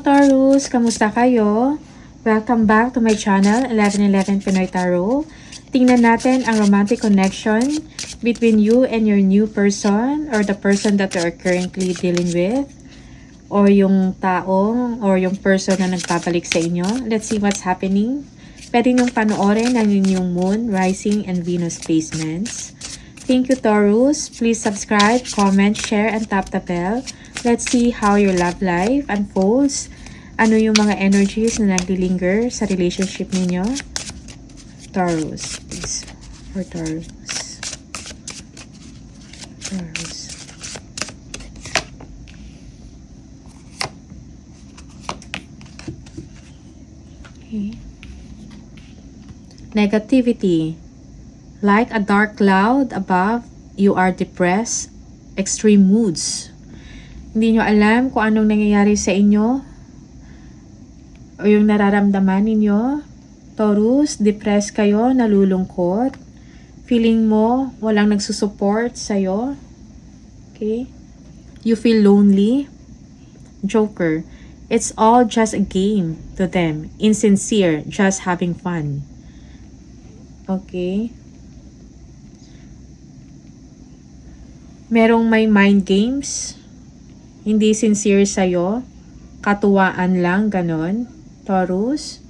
Taurus! Kamusta kayo? Welcome back to my channel, 1111 Pinoy Tarot. Tingnan natin ang romantic connection between you and your new person or the person that you are currently dealing with, or yung tao or yung person na nagpapalik sa inyo. Let's see what's happening. Pwede niyong panoorin ang inyong moon, rising, and Venus placements. Thank you, Taurus. Please subscribe, comment, share, and tap the bell. Let's see how your love life unfolds. Ano yung mga energies na naglilinger sa relationship ninyo? Taurus, please. For Taurus. Taurus. Okay. Negativity. Like a dark cloud above, you are depressed, extreme moods. Hindi nyo alam kung anong nangyayari sa inyo o yung nararamdaman ninyo. Taurus, depressed kayo, nalulungkot. Feeling mo walang nagsusupport sa'yo. Okay? You feel lonely. Joker, it's all just a game to them. Insincere, just having fun. Okay? Merong may mind games. Hindi sincere sa'yo. Katuwaan lang, ganon. Taurus.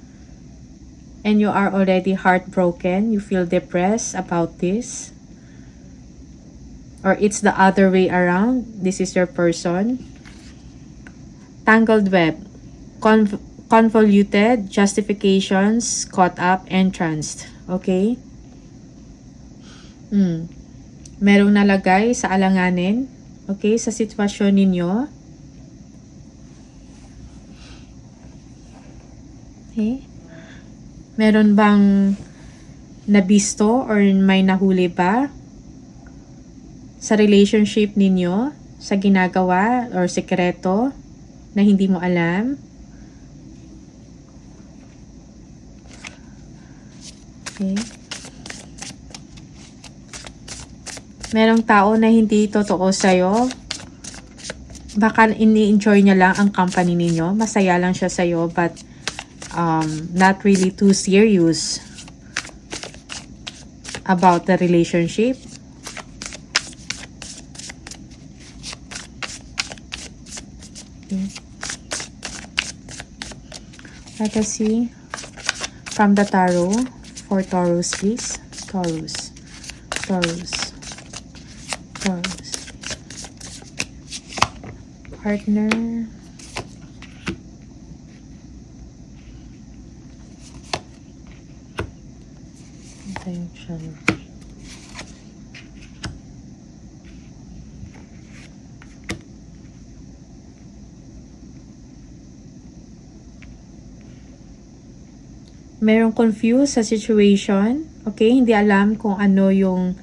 And you are already heartbroken. You feel depressed about this. Or it's the other way around. This is your person. Tangled web. Convoluted. Justifications. Caught up. Entranced. Okay? Merong nalagay sa alanganin. Okay, sa sitwasyon ninyo. Okay. Meron bang nabisto or may nahuli ba sa relationship ninyo, sa ginagawa or sekreto na hindi mo alam? Okay. Merong tao na hindi totoo sa'yo. Baka ini-enjoy niya lang ang company ninyo. Masaya lang siya sa'yo, but not really too serious about the relationship. Okay. Let us see from the tarot for Taurus, please. Taurus. Taurus. Taurus. Partner. Ito yung challenge. Merong confused sa situation. Okay, hindi alam kung ano yung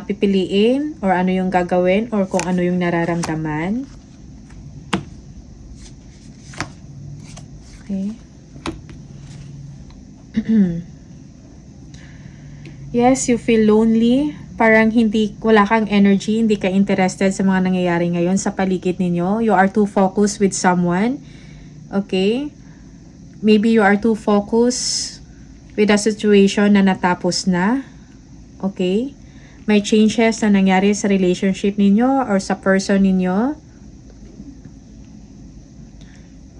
pipiliin or ano yung gagawin or kung ano yung nararamdaman. Okay. Yes, you feel lonely. Parang wala kang energy, hindi ka interested sa mga nangyayari ngayon sa paligid ninyo. You are too focused with someone. Okay? Maybe you are too focused with a situation na natapos na. Okay? May changes na nangyari sa relationship ninyo or sa person ninyo.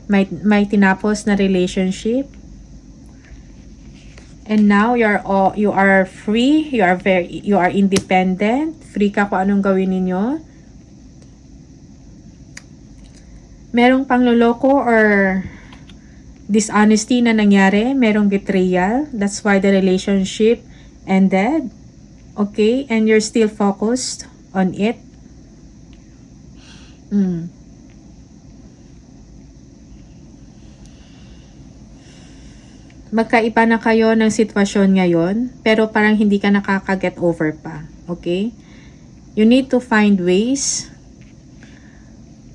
May tinapos na relationship. And now you are free, you are independent, free ka kung anong gawin ninyo. Merong pangloloko or dishonesty na nangyari, merong betrayal. That's why the relationship ended. Okay, and you're still focused on it. Magkaiba na kayo ng sitwasyon ngayon, pero parang hindi ka nakaka-get over pa. Okay? You need to find ways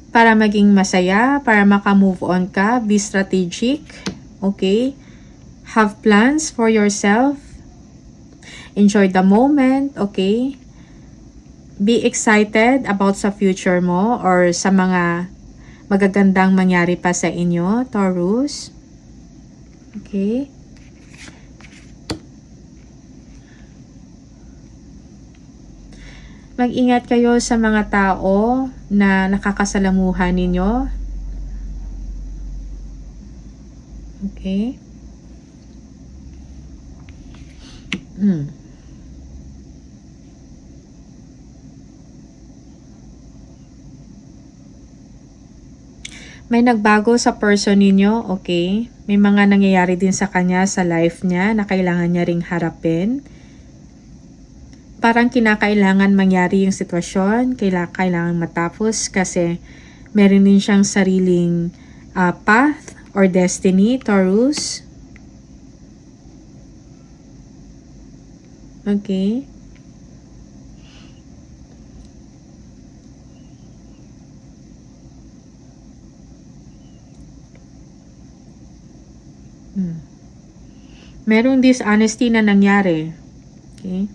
para maging masaya, para maka-move on ka. Be strategic. Okay? Have plans for yourself. Enjoy the moment, okay? Be excited about sa future mo or sa mga magagandang mangyari pa sa inyo, Taurus. Okay? Mag-ingat kayo sa mga tao na nakakasalamuhan ninyo. Okay? May nagbago sa person ninyo, okay? May mga nangyayari din sa kanya sa life niya na kailangan niya ring harapin. Parang kinakailangan mangyari yung sitwasyon, kailangan matapos kasi meron din siyang sariling path or destiny, Taurus. Okay? Merong dishonesty na nangyari. Okay?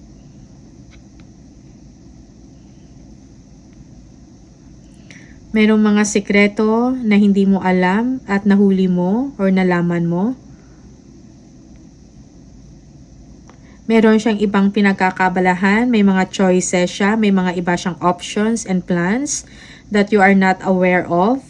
Merong mga sikreto na hindi mo alam at nahuli mo or nalaman mo. Meron siyang ibang pinagkakabalahan, may mga choices siya, may mga iba siyang options and plans that you are not aware of.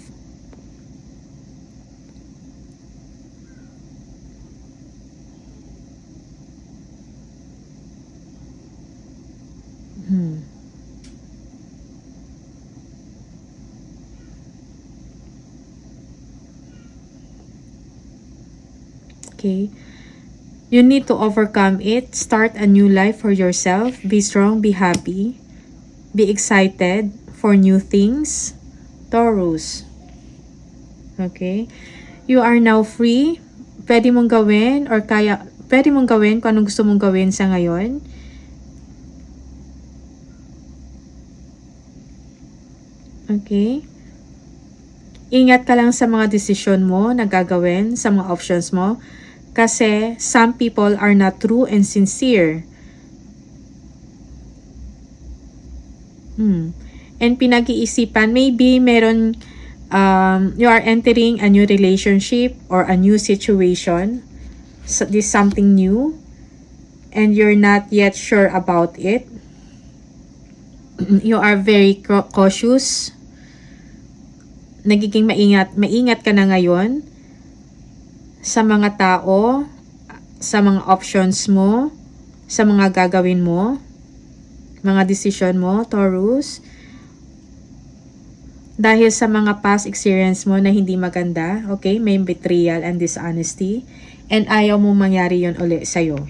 Okay. You need to overcome it. Start a new life for yourself. Be strong, be happy. Be excited for new things. Taurus. Okay. You are now free. Pwede mong gawin or pwede mong gawin kung anong gusto mong gawin sa ngayon. Okay. Ingat ka lang sa mga desisyon mo na gagawin, sa mga options mo. Kasi some people are not true and sincere. And pinag-iisipan, maybe meron, you are entering a new relationship or a new situation. So this is something new. And you're not yet sure about it. You are very cautious. Nagiging maingat ka na ngayon sa mga tao, sa mga options mo, sa mga gagawin mo, mga decision mo, Taurus. Dahil sa mga past experience mo na hindi maganda, okay, may betrayal and dishonesty, and ayaw mo mangyari yon ulit sa'yo.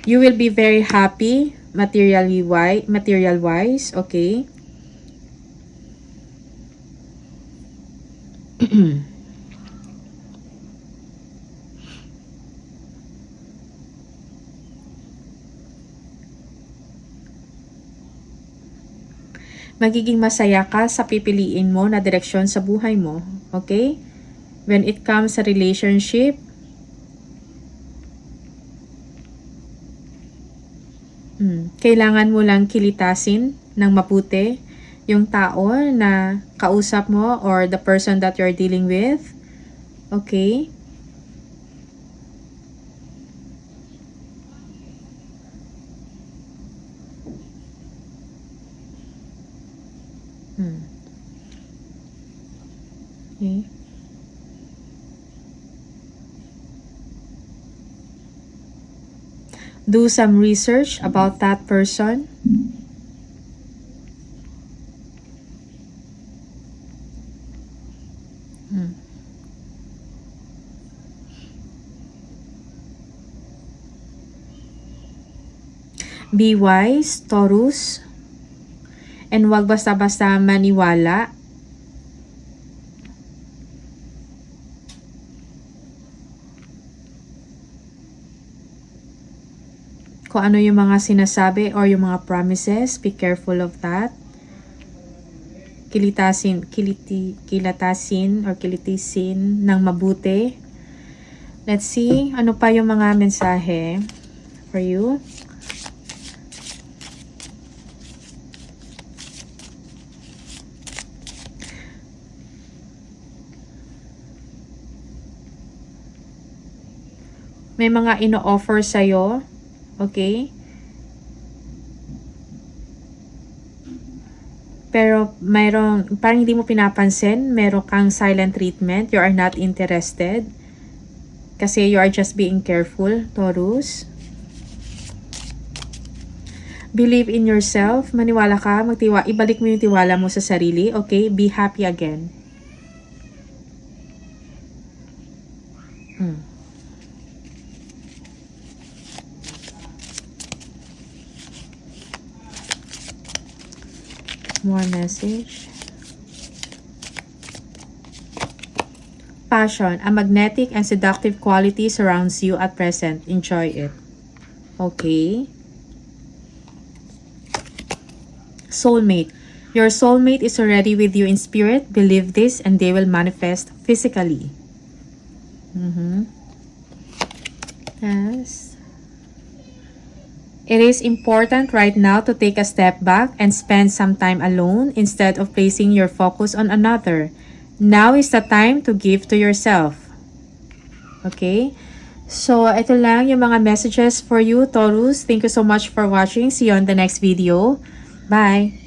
You will be very happy material-wise, okay? Magiging masaya ka sa pipiliin mo na direksyon sa buhay mo. Okay? When it comes sa relationship, kailangan mo lang kilitasin ng mabuti yung tao na kausap mo or the person that you're dealing with. Okay? Okay. Do some research about that person. Be wise, Taurus. And wag basta-basta maniwala. Kung ano yung mga sinasabi or yung mga promises, be careful of that. Kilitasin ng mabuti. Let's see, ano pa yung mga mensahe for you. May mga ino-offer sa'yo. Okay? Pero parang hindi mo pinapansin, meron kang silent treatment, you are not interested. Kasi you are just being careful, Taurus. Believe in yourself, maniwala ka, ibalik mo yung tiwala mo sa sarili, okay? Be happy again. More message. Passion. A magnetic and seductive quality surrounds you at present. Enjoy it. Okay. Soulmate. Your soulmate is already with you in spirit. Believe this and they will manifest physically. Yes. It is important right now to take a step back and spend some time alone instead of placing your focus on another. Now is the time to give to yourself. Okay? So, ito lang yung mga messages for you, Taurus. Thank you so much for watching. See you on the next video. Bye!